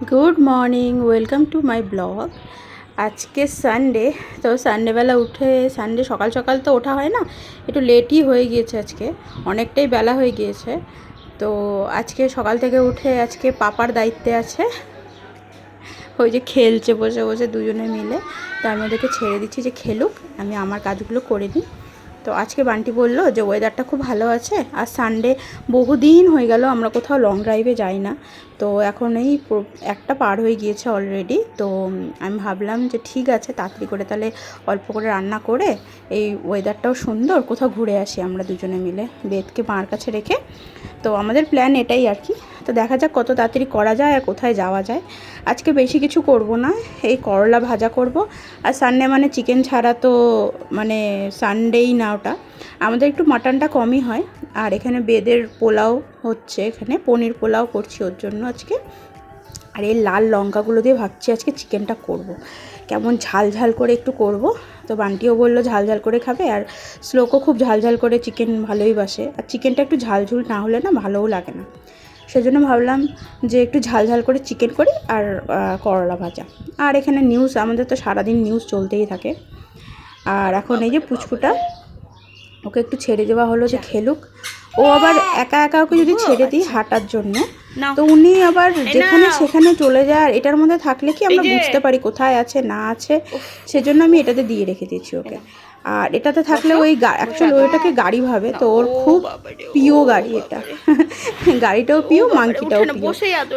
Good morning, welcome to my blog. আজকে Sunday, তো সানডেবেলা উঠে সকাল সকাল তো ওঠা হয় না, একটু লেটই হয়ে গিয়েছে। আজকে অনেকটাই বেলা হয়ে গিয়েছে। তো আজকে সকাল থেকে উঠে আজকে পাপার দায়িত্বে আছে। ওই যে খেলছে বসে বসে দুজনে মিলে। তো আমি ওদেরকে ছেড়ে দিচ্ছি যে খেলুক, আমি আমার কাজগুলো করে নিই। তো আজকে বান্টি বললো যে ওয়েদারটা খুব ভালো আছে, আর সানডে বহুদিন হয়ে গেল আমরা কোথাও লং ড্রাইভে যাই না। তো এখন এই একটা পার হয়ে গিয়েছে অলরেডি। তো আমি ভাবলাম যে ঠিক আছে, তাড়াতাড়ি করে তাহলে অল্প করে রান্না করে, এই ওয়েদারটাও সুন্দর, কোথাও ঘুরে আসি আমরা দুজনে মিলে বেদকে মার কাছে রেখে। তো আমাদের প্ল্যান এটাই আর কি। তো দেখা যাক কত তাড়াতাড়ি করা যায় আর কোথায় যাওয়া যায়। আজকে বেশি কিছু করব না, এই করলা ভাজা করব। আর সানডে মানে চিকেন ছাড়া তো মানে সানডেই না, ওটা আমাদের একটু মাটনটা কমই হয়। আর এখানে বেদের পোলাও হচ্ছে, এখানে পনির পোলাও করছি ওর জন্য আজকে। আর এই লাল লঙ্কাগুলো দিয়ে ভাবছি আজকে চিকেনটা করব। কেমন ঝাল ঝাল করে একটু করব। তো বান্টিও বললো ঝাল ঝাল করে খাবে, আর শ্লোকও খুব ঝাল ঝাল করে চিকেন ভালোই বাসে। আর চিকেনটা একটু ঝালঝুল না হলে না ভালোও লাগে না, সেজন্য ভাবলাম যে একটু ঝাল ঝাল করে চিকেন করি আর করলা ভাজা। আর এখানে নিউজ, আমাদের তো সারাদিন নিউজ চলতেই থাকে। আর এখন এই যে পুচকুটা, ওকে একটু ছেড়ে দেওয়া হলো যে খেলুক। ও আবার একা একা ওকে যদি ছেড়ে দিই হাঁটার জন্য, তো উনি আবার যেখানে সেখানে চলে যায়। আর এটার মধ্যে থাকলে কি আমরা বুঝতে পারি কোথায় আছে না আছে, সেজন্য আমি এটাতে দিয়ে রেখে দিয়েছি ওকে। আর এটাতে থাকলে ওই অ্যাকচুয়ালি ওইটাকে গাড়ি ভাবে, তো ওর খুব প্রিয় গাড়ি এটা। গাড়িটাও প্রিয়, মাংকিটাও প্রিয়।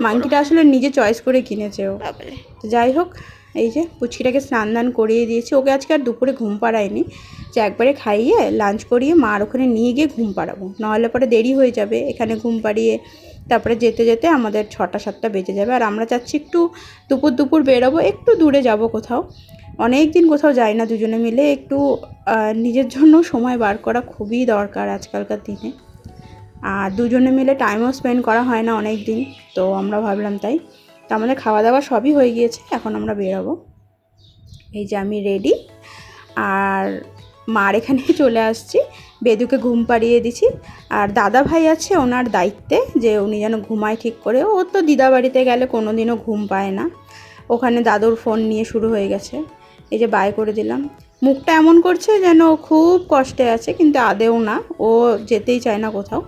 মাংকিটা আসলে নিজে চয়েস করে কিনেছে ও। তো যাই হোক, এই যে পুচকিটাকে স্নান দান করিয়ে দিয়েছি। ওকে আজকে আর দুপুরে ঘুম পাড়ায়নি, যে একবারে খাইয়ে লাঞ্চ করিয়ে মার ওখানে নিয়ে গিয়ে ঘুম পাড়াবো, নাহলে পরে দেরি হয়ে যাবে। এখানে ঘুম পাড়িয়ে তারপরে যেতে যেতে আমাদের 6টা-7টা বেজে যাবে। আর আমরা চাচ্ছি একটু দুপুর বেরোবো, একটু দূরে যাব কোথাও। অনেক দিন কোথাও যাই না দুজনে মিলে। একটু নিজের জন্য সময় বার করা খুবই দরকার আজকালকার দিনে। আর দুজনে মিলে টাইমও স্পেন্ড করা হয় না অনেক দিন। তো আমরা ভাবলাম তাই। তো আমাদের খাওয়া দাওয়া সবই হয়ে গিয়েছে, এখন আমরা বেরোবো। এই যে আমি রেডি, আর মার এখানে চলে আসছি। বেদুকে ঘুম পাড়িয়ে দিছি। আর দাদা ভাই আছে ওনার দায়িত্বে, যে উনি যেন ঘুমায় ঠিক করে। ও তো দিদা বাড়িতে গেলে কোনো দিনও ঘুম পায় না, ওখানে দাদুর ফোন নিয়ে শুরু হয়ে গেছে। এই যে বাই করে দিলাম। মুখটা এমন করছে যেন খুব কষ্টে আছে, কিন্তু আদেও না, ও যেতেই চায় না কোথাও।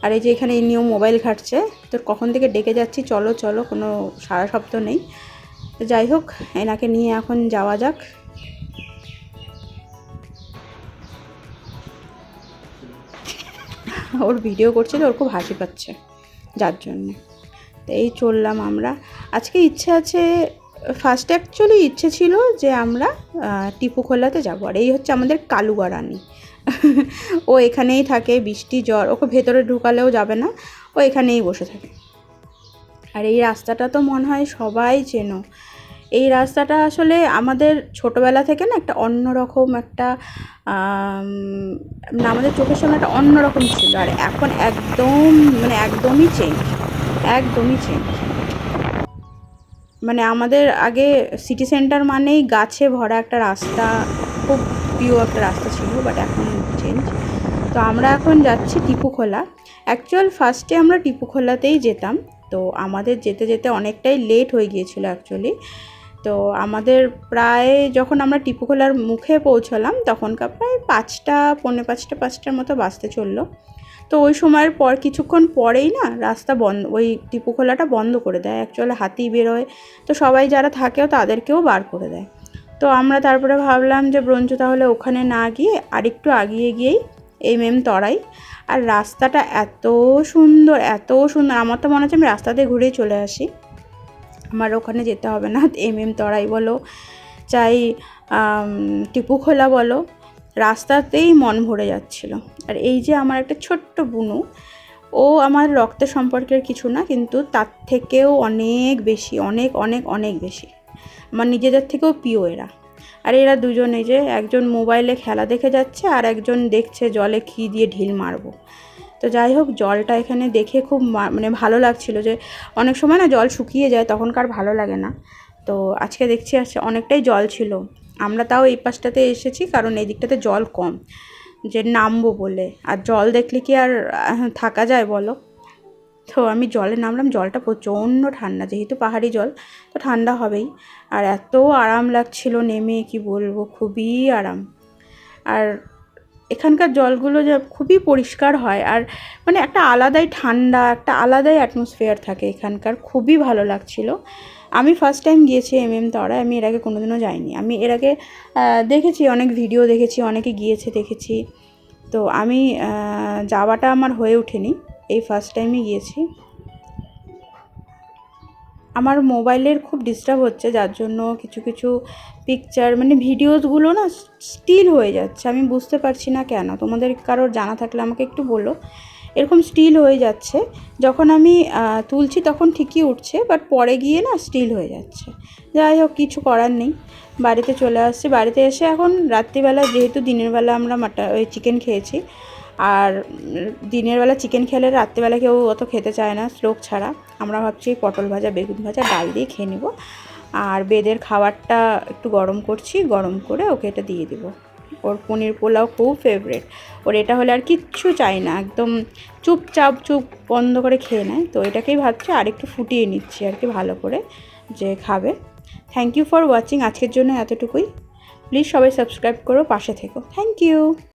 আর এই যে এখানে এই নিয়েও মোবাইল ঘাটছে। তো কখন থেকে ডেকে যাচ্ছি চলো চলো, কোনো সারা শব্দ নেই। তো যাই হোক, এনাকে নিয়ে এখন যাওয়া যাক। ওর ভিডিও করছে তো ওর খুব হাসি পাচ্ছে, যার জন্য। তো এই চললাম আমরা। আজকে ইচ্ছে আছে, ফার্স্টে অ্যাকচুয়ালি ইচ্ছে ছিল যে আমরা টিপুখোলাতে যাবো। আর এই হচ্ছে আমাদের কালুয়া রানী। ও এখানেই থাকে, বৃষ্টি জ্বর ওকে ভেতরে ঢুকালেও যাবে না, ও এখানেই বসে থাকে। আর এই রাস্তাটা তো মনে হয় সবাই চেনো। এই রাস্তাটা আসলে আমাদের ছোটোবেলা থেকে না একটা অন্যরকম একটা আমাদের চোখের সামনে একটা অন্যরকম ছিল। আর এখন একদম মানে একদমই চেঞ্জ, একদমই চেঞ্জ। মানে আমাদের আগে সিটি সেন্টার মানেই গাছে ভরা একটা রাস্তা, খুব প্রিয় একটা রাস্তা ছিল, বাট এখন চেঞ্জ। তো আমরা এখন যাচ্ছি টিপুখোলা। অ্যাকচুয়াল ফার্স্টে আমরা টিপুখোলাতেই যেতাম। তো আমাদের যেতে যেতে অনেকটাই লেট হয়ে গিয়েছিলো অ্যাকচুয়ালি। তো আমাদের প্রায় যখন আমরা টিপুখোলার মুখে পৌঁছলাম তখনকার প্রায় 5টা, পৌনে 5টা, 5টার মতো বাজতে চললো। তো ওই সময়ের পর কিছুক্ষণ পরেই না রাস্তা বন্ধ, ওই টিপুখোলাটা বন্ধ করে দেয়। অ্যাকচুয়ালি হাতি বেরোয়, তো সবাই যারা থাকেও তাদেরকেও বার করে দেয়। তো আমরা তারপরে ভাবলাম যে ব্রঞ্জ তাহলে ওখানে না গিয়ে আরেকটু আগিয়ে গিয়েই তরাই। আর রাস্তাটা এত সুন্দর, এত সুন্দর, আমার তো মনে হচ্ছে আমি রাস্তা দিয়ে ঘুরেই চলে আসি। আমার ওখানে যেতে হবে না। তরাই বলো চাই টিপুখোলা বলো, রাস্তাতেই মন ভরে যাচ্ছিল। আর এই যে আমার একটা ছোট্ট বুনু, ও আমার রক্তের সম্পর্কের কিছু না, কিন্তু তার থেকেও অনেক বেশি, অনেক অনেক অনেক বেশি আমার নিজেদের থেকেও প্রিয় এরা। আর এরা দুজনে, যে একজন মোবাইলে খেলা দেখে যাচ্ছে আর একজন দেখছে জলে কী দিয়ে ঢিল মারবো। তো যাই হোক, জলটা এখানে দেখে খুব মানে ভালো লাগছিল। যে অনেক সময় না জল শুকিয়ে যায়, তখনকার ভালো লাগে না। তো আজকে দেখছি অনেকটাই জল ছিল। আমরা তাও এই পাশটাতে এসেছি কারণ এই দিকটাতে জল কম, যে নামবো বলে। আর জল দেখলে কি আর থাকা যায় বলো। তো আমি জলে নামলাম, জলটা প্রচণ্ড ঠান্ডা, যেহেতু পাহাড়ি জল তো ঠান্ডা হবেই। আর এত আরাম লাগছিল নেমে, কি বলবো, খুবই আরাম। আর এখানকার জলগুলো যে খুবই পরিষ্কার হয়, আর মানে একটা আলাদাই ঠান্ডা, একটা আলাদাই অ্যাটমসফিয়ার থাকে এখানকার, খুবই ভালো লাগছিল। আমি ফার্স্ট টাইম গিয়েছি তরায়, আমি এর আগে কোনোদিনও যাইনি। আমি এর আগে দেখেছি, অনেক ভিডিও দেখেছি, অনেকে গিয়েছে দেখেছি, তো আমি যাওয়াটা আমার হয়ে ওঠেনি, এই ফার্স্ট টাইমই গিয়েছি। আমার মোবাইলের খুব ডিস্টার্ব হচ্ছে, যার জন্য কিছু কিছু পিকচার মানে ভিডিওসগুলো না স্টিল হয়ে যাচ্ছে, আমি বুঝতে পারছি না কেন। তোমাদের কারোর জানা থাকলে আমাকে একটু বলো। এরকম স্টিল হয়ে যাচ্ছে, যখন আমি তুলছি তখন ঠিকই উঠছে, বাট পরে গিয়ে না স্টিল হয়ে যাচ্ছে। যাই হোক, কিছু করার নেই। বাড়িতে চলে আসছি, বাড়িতে এসে এখন রাত্রিবেলা, যেহেতু দিনের বেলা আমরা চিকেন খেয়েছি, আর দিনের বেলা চিকেন খেলে রাত্রিবেলা কেউ অত খেতে চায় না লোক ছাড়া। আমরা ভাবছি পটল ভাজা, বেগুন ভাজা, ডাল দিয়ে খেয়ে নেব। আর বেদের খাবারটা একটু গরম করছি, গরম করে ওকে এটা দিয়ে দেবো। ওর পনির পোলাও খুব ফেভারিট, ওর এটা হলে আর কিচ্ছু চাই না, একদম চুপচাপ চুপ বন্ধ করে খেয়ে নেয়। তো এটাকেই ভাবছি আর একটু ফুটিয়ে নিচ্ছি আর কি ভালো করে, যে খাবে। থ্যাংক ইউ ফর ওয়াচিং, আজকের জন্য এতটুকুই। প্লিজ সবাই সাবস্ক্রাইব করো, পাশে থেকো। Thank you.